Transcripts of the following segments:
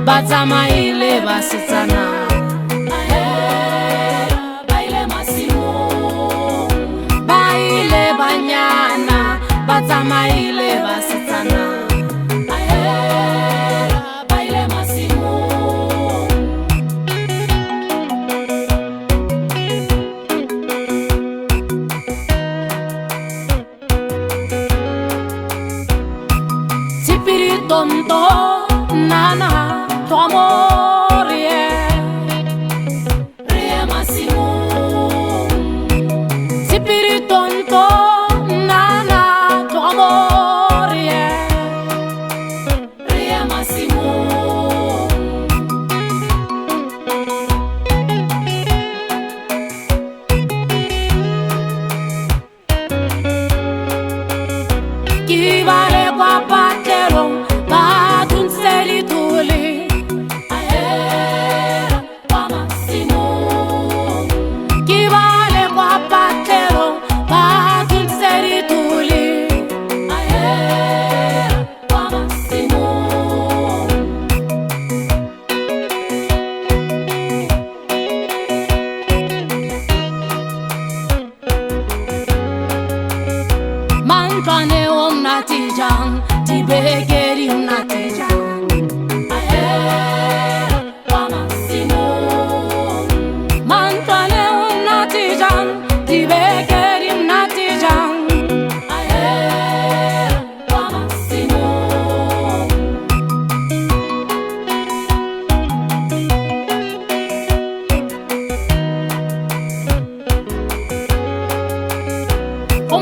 Bazamaile basitsana baile banyana bazamaile basitsana baile masimo Spiritonto nana tu amor, Massimo. Spiritonto, nana, tu amor, Massimo. Chi vale qua patero, va d'un serituli. Mantwane natijang, tibegeri natijang. Mantwane natijang, tibegeri natijang.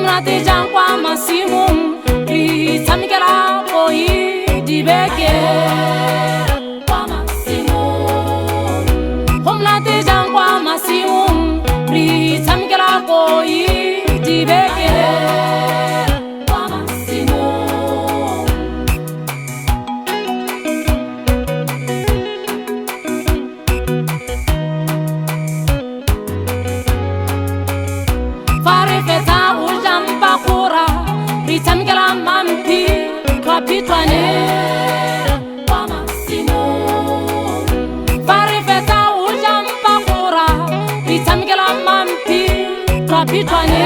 Natijang kwa Massimo, ritamikela boy dibeke. Kwa Massimo, natijang kwa Massimo, ritamikela boy dibeke. Kwa Massimo, fare feta ritamikela mampi kapitwane kwa Massimo fare feta ujamba kura ritamikela mampi kapitwane